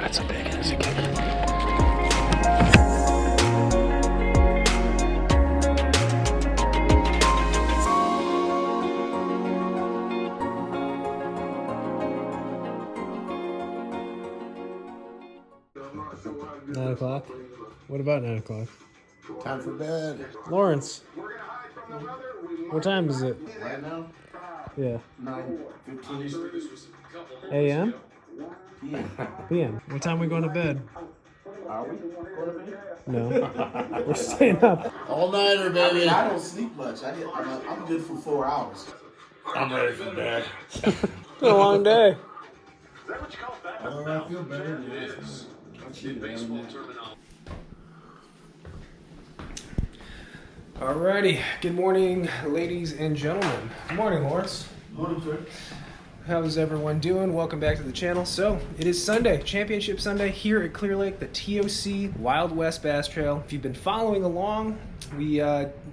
That's a big as a kicker. Nine o'clock? What about 9 o'clock? Time for bed. Lawrence, what time is it? Right now? Yeah. 9:15 A.M.? p.m. P.M. What time are we going to bed? Are we going to bed? No. We're staying up. All-nighter, baby. I don't sleep much. I'm good for 4 hours. I'm ready for bed. It's been a long day. I feel better. Yes. Alrighty. Good morning, ladies and gentlemen. Good morning, Lawrence. Morning, sir. How's everyone doing? Welcome back to the channel. So, it is Sunday, Championship Sunday here at Clear Lake, the TOC Wild West Bass Trail. If you've been following along, we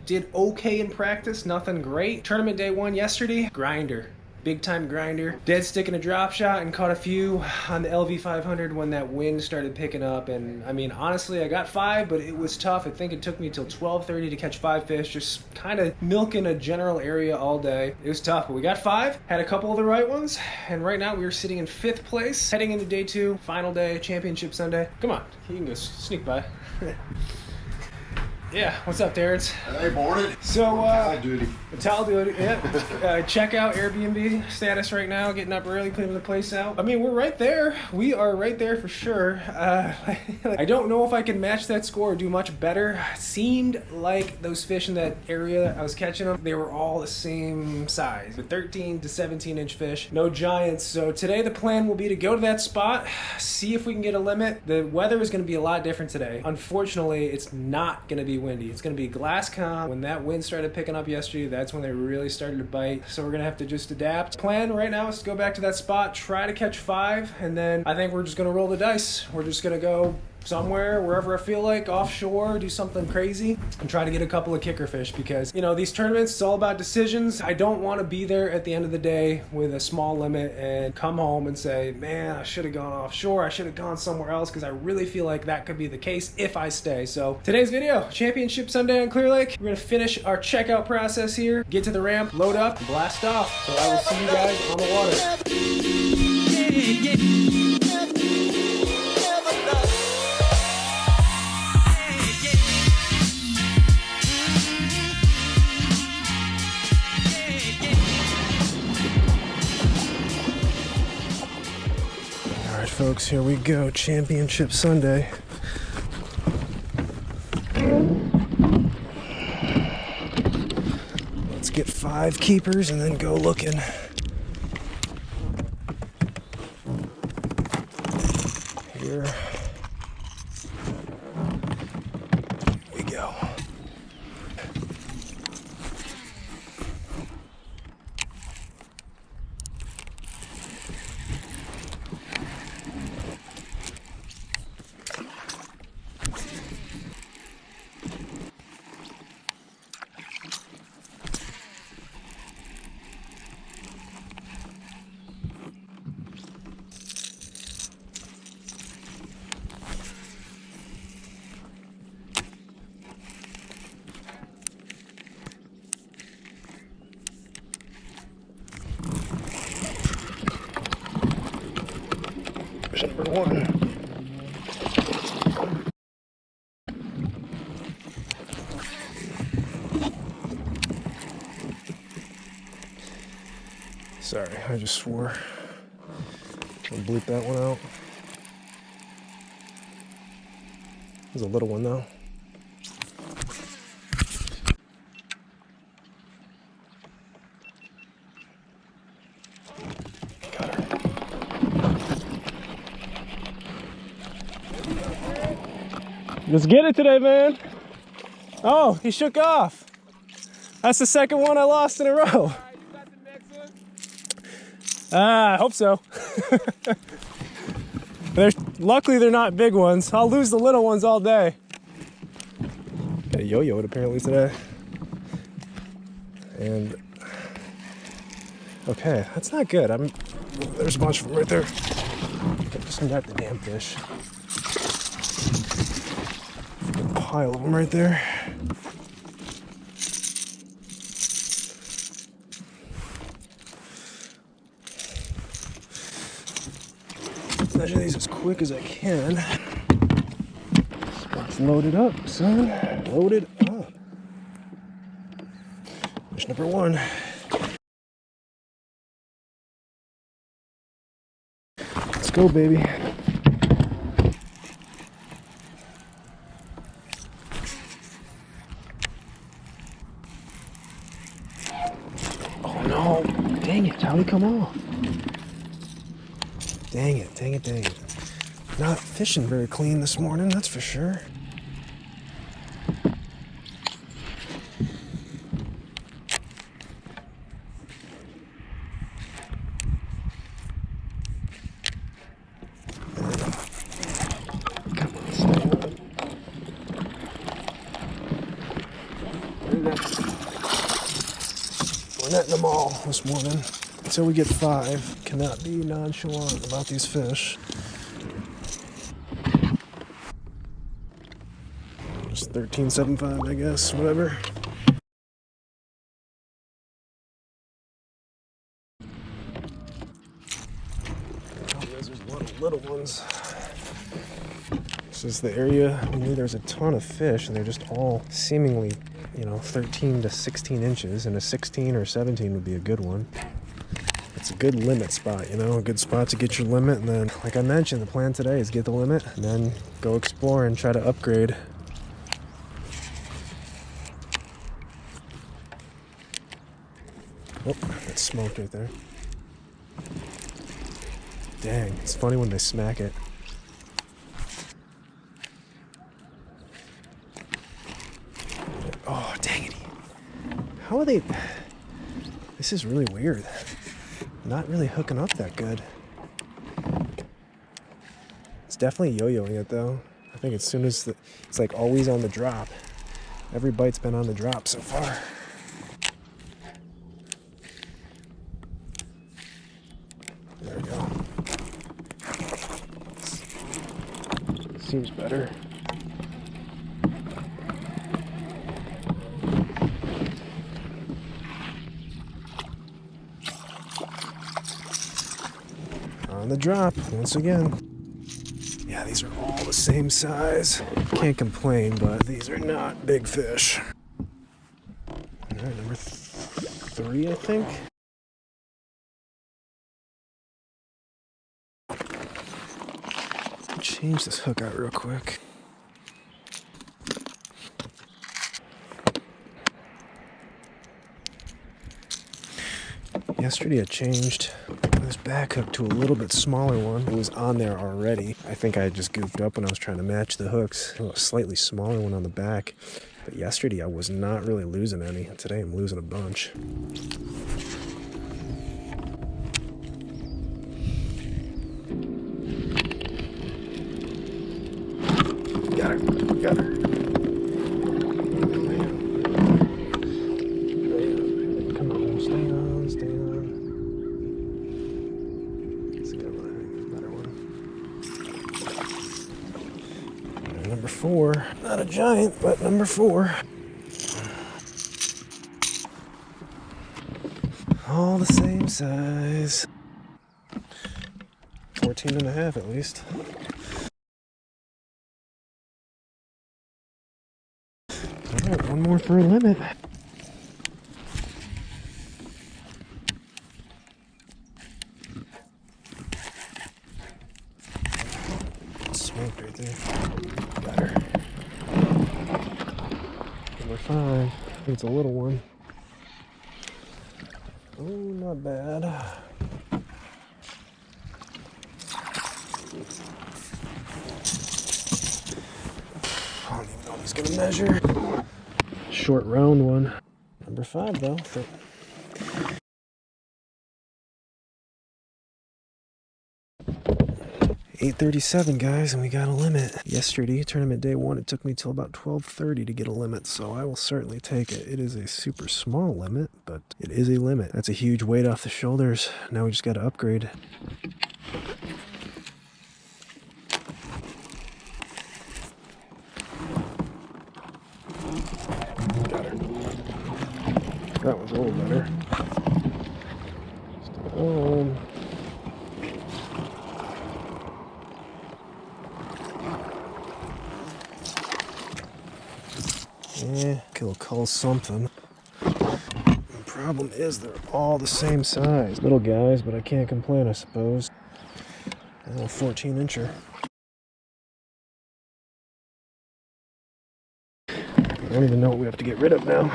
did okay in practice, nothing great. Tournament day one yesterday, grinder. Big time grinder. Dead stick in a drop shot and caught a few on the LV 500 when that wind started picking up. And I mean, honestly, I got 5, but it was tough. I think it took me till 12:30 to catch 5 fish, just kind of milking a general area all day. It was tough, but we got 5, had a couple of the right ones. And right now we are sitting in 5th place, heading into day 2, final day, Championship Sunday. Come on, you can go sneak by. Yeah, what's up, Terrence? Hey, morning. So, Towel duty. Towel duty, yeah. Check out Airbnb status right now, getting up early, cleaning the place out. I mean, we're right there. We are right there for sure. I don't know if I can match that score or do much better. Seemed like those fish in that area I was catching them, they were all the same size. The 13 to 17 inch fish, no giants. So today the plan will be to go to that spot, see if we can get a limit. The weather is going to be a lot different today. Unfortunately, it's not going to be windy. It's going to be glass calm. When that wind started picking up yesterday, that's when they really started to bite. So we're going to have to just adapt. Plan right now is to go back to that spot, try to catch 5, and then I think we're just going to roll the dice. We're just going to go somewhere, wherever I feel like, offshore, do something crazy, and try to get a couple of kicker fish because, you know, these tournaments, it's all about decisions. I don't want to be there at the end of the day with a small limit and come home and say, man, I should have gone offshore, I should have gone somewhere else, because I really feel like that could be the case if I stay. So today's video, Championship Sunday on Clear Lake. We're going to finish our checkout process here, get to the ramp, load up, and blast off. So I will see you guys on the water. Folks, here we go. Championship Sunday. Let's get 5 keepers and then go looking. Here we go. Number 1. Sorry, I just swore. I'll bleep that one out. There's a little one though. Let's get it today, man. Oh, he shook off. That's the second one I lost in a row. I hope so. Luckily, they're not big ones. I'll lose the little ones all day. Got a yo-yo apparently today. And okay, that's not good. There's a bunch of them right there. Just net the damn fish. A pile of them right there. Measure these as quick as I can. Spot's loaded up, son. Loaded up. Fish number one. Let's go, baby. Oh no! Dang it! How'd he come off? Dang it! Dang it! Dang it! Not fishing very clean this morning, that's for sure. Come on, stay on. We're netting them all this morning. Until we get 5, cannot be nonchalant about these fish. Just 13.75, I guess, whatever. Oh, there's a lot of little ones. This is the area. I mean, there's a ton of fish, and they're just all seemingly, 13 to 16 inches, and a 16 or 17 would be a good one. It's a good limit spot, a good spot to get your limit, and then, like I mentioned, the plan today is get the limit, and then go explore and try to upgrade. Oh, that's smoked right there. Dang, it's funny when they smack it. Oh, dang it. How are they... This is really weird. Not really hooking up that good. It's definitely yo-yoing it, though. I think as soon as it's like always on the drop. Every bite's been on the drop so far. There we go. Seems better. On the drop, once again. Yeah, these are all the same size. Can't complain, but these are not big fish. All right, number 3, I think. Change this hook out real quick. Yesterday I changed this back hook to a little bit smaller one. It was on there already. I think I just goofed up when I was trying to match the hooks. A slightly smaller one on the back. But yesterday I was not really losing any. Today I'm losing a bunch. Got her. Got her. Come on, stay on, stay on. Let's get a better one. And number 4. Not a giant, but number 4. All the same size. 14.5 at least. Alright, one more for a limit. Smoked right there. Got her. Number 5. I think it's a little one. Oh, not bad. I don't even know if he's gonna measure. Short round one. Number 5 though. 8:37 guys, and we got a limit. Yesterday, tournament day 1, it took me till about 12:30 to get a limit, so I will certainly take it. It is a super small limit, but it is a limit. That's a huge weight off the shoulders. Now we just got to upgrade. That one's a little better. Yeah, he'll call something. The problem is they're all the same size. Little guys, but I can't complain, I suppose. A little 14-incher. I don't even know what we have to get rid of now.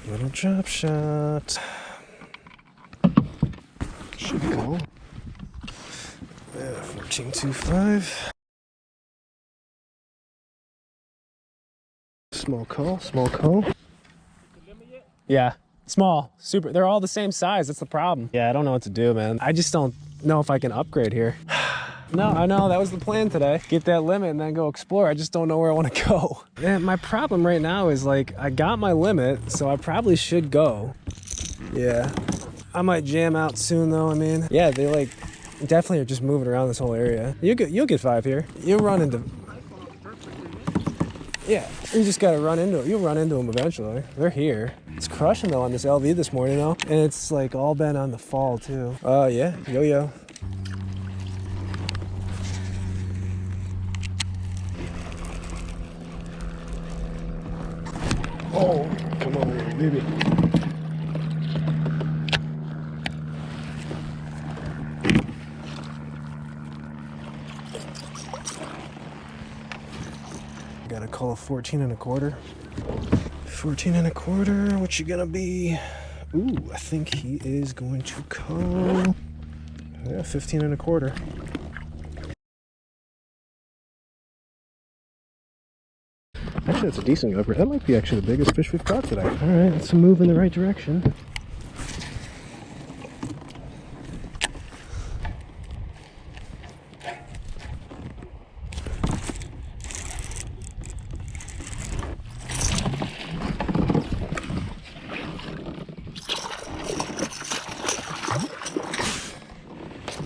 Little drop shot. Should go. Yeah, 14.25. Small call, small call. Yeah, small, super. They're all the same size. That's the problem. Yeah, I don't know what to do, man. I just don't know if I can upgrade here. No, I know that was the plan today. Get that limit and then go explore. I just don't know where I want to go. And my problem right now is like, I got my limit, so I probably should go. Yeah. I might jam out soon though, I mean. Yeah, they like definitely are just moving around this whole area. You'll get 5 here. You'll run into... Yeah, you just gotta run into it. You'll run into them eventually. They're here. It's crushing though on this LV this morning though. And it's like all been on the fall too. Yeah, yo-yo. Oh, come on, baby. Gotta call a 14.25. 14.25, what you gonna be? Ooh, I think he is going to call, yeah, 15.25. Actually, that's a decent upgrade. That might be actually the biggest fish we've caught today. All right, that's a move in the right direction.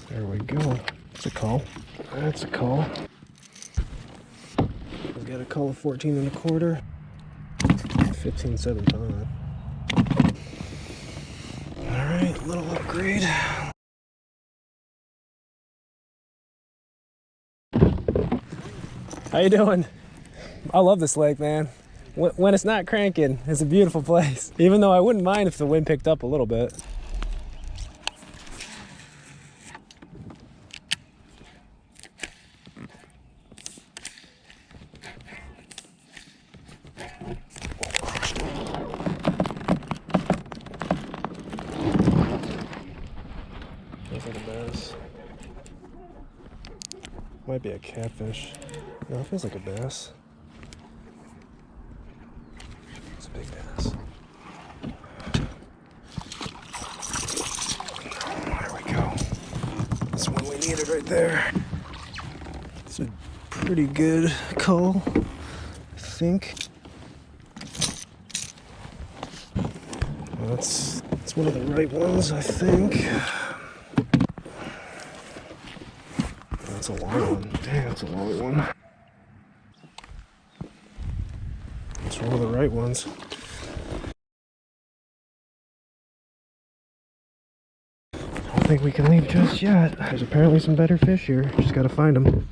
There we go. That's a call. That's a call. We got a call of 14.25. 15.75. All right, little upgrade. How you doing? I love this lake, man. When it's not cranking, it's a beautiful place. Even though I wouldn't mind if the wind picked up a little bit. Feels like a bass. Might be a catfish. No, it feels like a bass. It's a big bass. There we go. That's one we needed right there. It's a pretty good call, I think. That's one of the right ones, I think. That's a long one. Dang, that's a long one. It's one of the right ones. I don't think we can leave just yet. There's apparently some better fish here. Just gotta find them.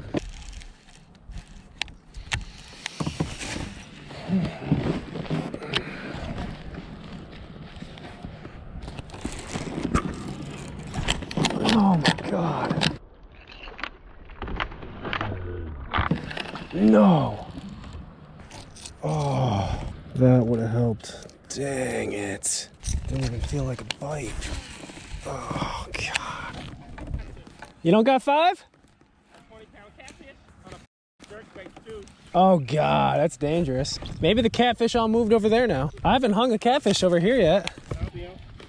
Oh my God. No. Oh, that would have helped. Dang it. Didn't even feel like a bite. Oh, God. You don't got 5? 20-pound catfish on a jerkbait too. Oh God, that's dangerous. Maybe the catfish all moved over there now. I haven't hung a catfish over here yet.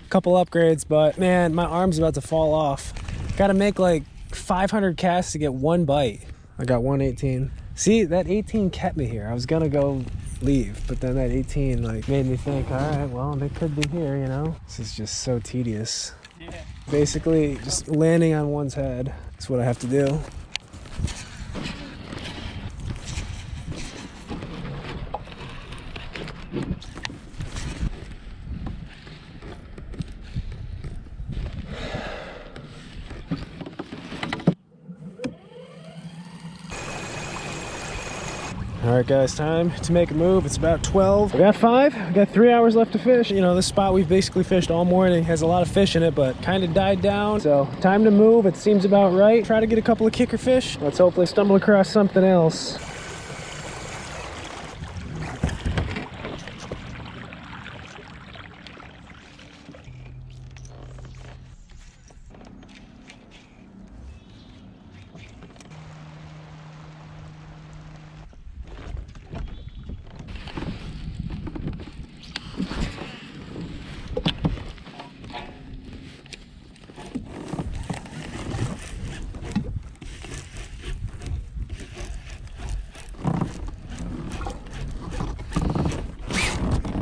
Couple upgrades, but man, my arm's about to fall off. Gotta make like 500 casts to get one bite. I got 118. See, that 18 kept me here. I was gonna go leave, but then that 18 like made me think, all right, well, they could be here, you know? This is just so tedious. Yeah. Basically, just landing on one's head. That's what I have to do. All right, guys, time to make a move. It's about 12. We got 5. We got 3 hours left to fish. You know, this spot we've basically fished all morning has a lot of fish in it, but kind of died down. So time to move. It seems about right. Try to get a couple of kicker fish. Let's hopefully stumble across something else.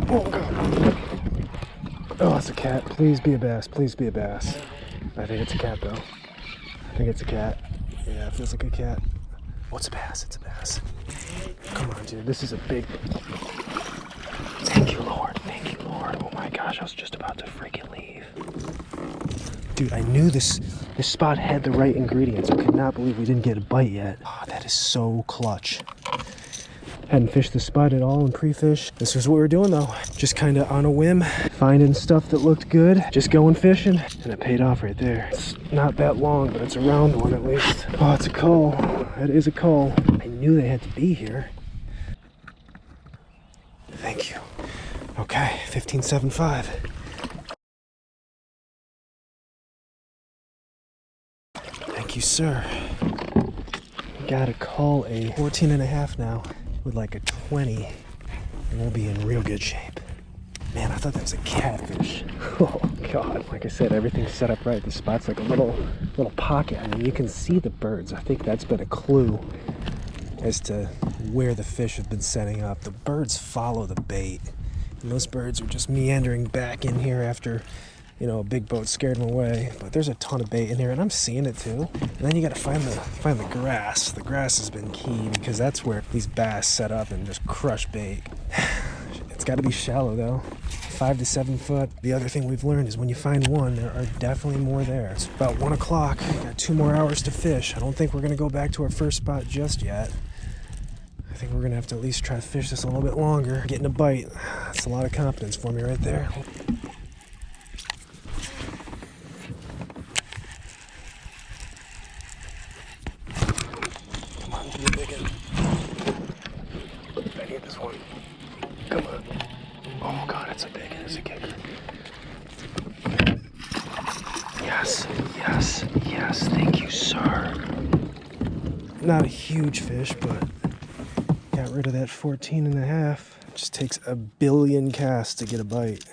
Oh, God. Oh, it's a cat. Please be a bass. Please be a bass. I think it's a cat, though. I think it's a cat. Yeah, it feels like a cat. Oh, it's a bass. It's a bass. Come on, dude. This is a big... Thank you, Lord. Thank you, Lord. Oh, my gosh. I was just about to freaking leave. Dude, I knew this spot had the right ingredients. I could not believe we didn't get a bite yet. Oh, that is so clutch. Hadn't fished the spot at all in pre-fish. This was what we were doing though. Just kind of on a whim, finding stuff that looked good, just going fishing, and it paid off right there. It's not that long, but it's a round one at least. Oh, it's a cull. That is a cull. I knew they had to be here. Thank you. Okay, 15.75. Thank you, sir. Gotta call a 14.5 now. With like a 20, and we'll be in real good shape. Man, I thought that was a catfish. Oh God, like I said, everything's set up right. The spot's like a little pocket. I mean, you can see the birds. I think that's been a clue as to where the fish have been setting up. The birds follow the bait, and those birds are just meandering back in here after, you know, a big boat scared them away. But there's a ton of bait in here, and I'm seeing it too. And then you gotta find the grass. The grass has been key because that's where these bass set up and just crush bait. It's gotta be shallow though. 5 to 7 foot. The other thing we've learned is when you find one, there are definitely more there. It's about 1 o'clock. Got 2 more hours to fish. I don't think we're gonna go back to our first spot just yet. I think we're gonna have to at least try to fish this a little bit longer. Getting a bite. That's a lot of confidence for me right there. I need this one. Come on. Oh God, it's a big one. It's a kicker. Yes, yes, yes. Thank you, sir. Not a huge fish, but got rid of that 14.5. Just takes a billion casts to get a bite.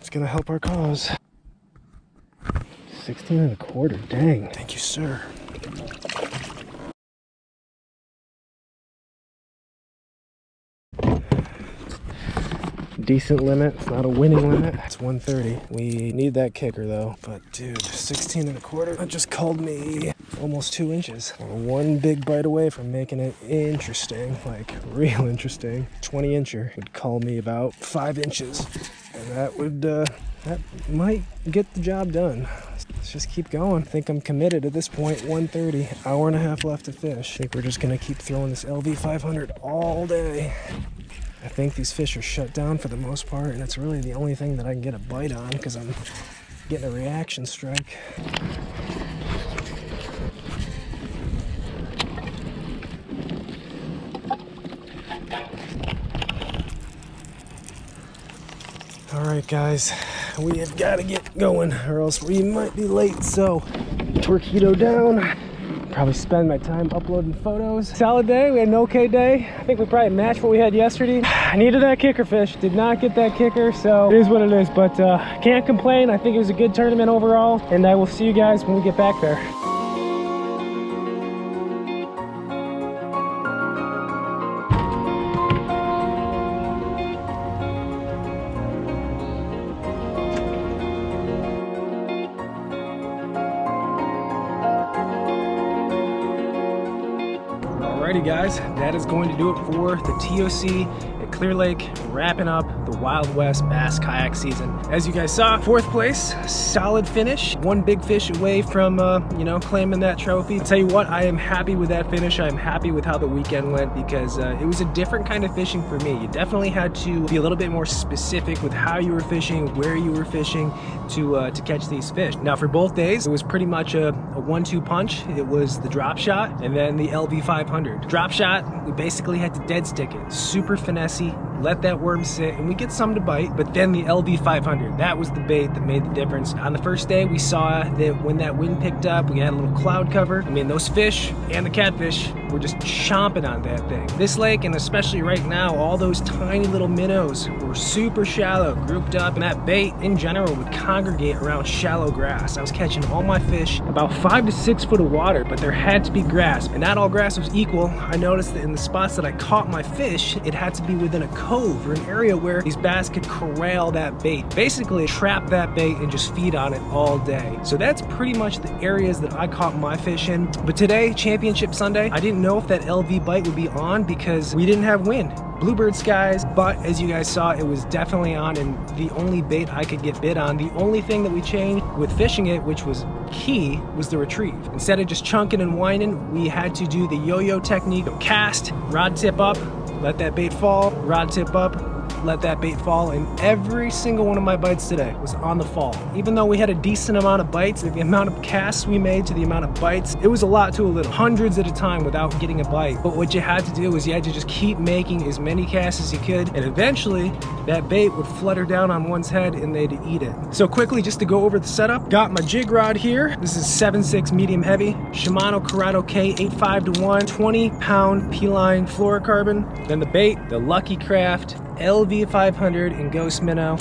It's gonna help our cause. 16.25. Dang. Thank you, sir. Decent limit. It's not a winning limit. It's 130. We need that kicker though. But dude, 16.25. That just called me almost 2 inches. We're 1 big bite away from making it interesting, like real interesting. 20 incher would call me about 5 inches, and that might get the job done. Let's just keep going. I think I'm committed at this point. 1:30, hour and a half left to fish. I think we're just gonna keep throwing this LV 500 all day. I think these fish are shut down for the most part, and it's really the only thing that I can get a bite on because I'm getting a reaction strike. All right, guys, we have got to get going or else we might be late. So, torpedo down. Probably spend my time uploading photos. Solid day, we had an okay day. I think we probably matched what we had yesterday. I needed that kicker fish, did not get that kicker, so it is what it is, but can't complain. I think it was a good tournament overall, and I will see you guys when we get back there. Alrighty guys, that is going to do it for the TOC at Clear Lake, wrapping up the Wild West Bass Kayak season. As you guys saw, 4th place, solid finish, one big fish away from, you know, claiming that trophy. I'll tell you what, I am happy with that finish. I am happy with how the weekend went because it was a different kind of fishing for me. You definitely had to be a little bit more specific with how you were fishing, where you were fishing to catch these fish. Now for both days, it was pretty much a 1-2 punch. It was the drop shot and then the LV 500. Drop shot, we basically had to dead stick it. Super finessey, let that worm sit, and we get some to bite, but then the LV 500, that was the bait that made the difference. On the first day, we saw that when that wind picked up, we had a little cloud cover. I mean, those fish and the catfish were just chomping on that thing. This lake, and especially right now, all those tiny little minnows were super shallow, grouped up, and that bait in general would congregate around shallow grass. I was catching all my fish about 5 to 6 foot of water, but there had to be grass, and not all grass was equal. I noticed that in the spots that I caught my fish, it had to be within a cove or an area where these bass could corral that bait, basically trap that bait and just feed on it all day. So that's pretty much the areas that I caught my fish in. But today, Championship Sunday, I didn't know if that LV bite would be on because we didn't have wind. Bluebird skies, but as you guys saw, it was definitely on, and the only bait I could get bit on, the only thing that we changed with fishing it, which was key, was the retrieve. Instead of just chunking and winding, we had to do the yo-yo technique. Cast, rod tip up, let that bait fall, rod tip up, let that bait fall, and every single one of my bites today was on the fall. Even though we had a decent amount of bites, the amount of casts we made to the amount of bites, it was a lot to a little. Hundreds at a time without getting a bite. But what you had to do is you had to just keep making as many casts as you could, and eventually that bait would flutter down on one's head and they'd eat it. So quickly, just to go over the setup, got my jig rod here. This is 7.6 medium heavy, Shimano Corrado K 8.5-1, 20-pound P-line fluorocarbon. Then the bait, the Lucky Craft LV 500 and Ghost Minnow.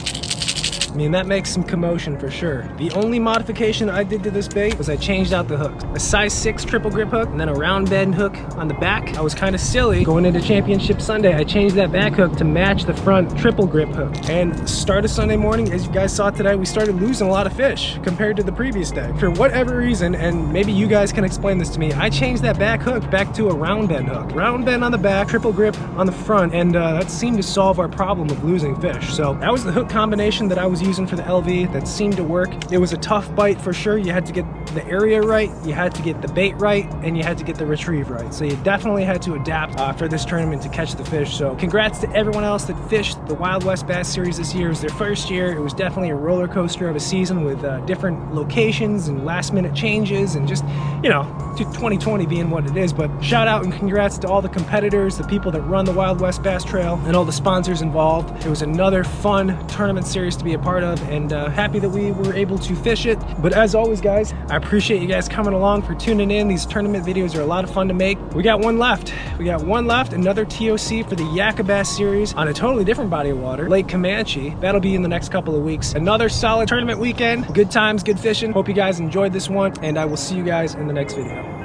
I mean, that makes some commotion for sure. The only modification I did to this bait was I changed out the hooks. A size 6 triple grip hook and then a round bend hook on the back. I was kind of silly. Going into Championship Sunday, I changed that back hook to match the front triple grip hook. And start of Sunday morning, as you guys saw today, we started losing a lot of fish compared to the previous day. For whatever reason, and maybe you guys can explain this to me, I changed that back hook back to a round bend hook. Round bend on the back, triple grip on the front, and that seemed to solve our problem of losing fish. So that was the hook combination that I was using for the LV that seemed to work. It was a tough bite for sure. You had to get the area right, you had to get the bait right, and you had to get the retrieve right. So you definitely had to adapt for this tournament to catch the fish. So congrats to everyone else that fished the Wild West Bass Series this year. It was their first year. It was definitely a roller coaster of a season with different locations and last minute changes and just, you know, 2020 being what it is. But shout out and congrats to all the competitors, the people that run the Wild West Bass Trail, and all the sponsors involved. It was another fun tournament series to be a part of, and happy that we were able to fish it. But as always, guys, I appreciate you guys coming along for tuning in. These tournament videos are a lot of fun to make. We got one left. We got one left, another TOC for the Yakka Bass Series on a totally different body of water, Lake Comanche. That'll be in the next couple of weeks. Another solid tournament weekend. Good times, good fishing. Hope you guys enjoyed this one, and I will see you guys in the next video.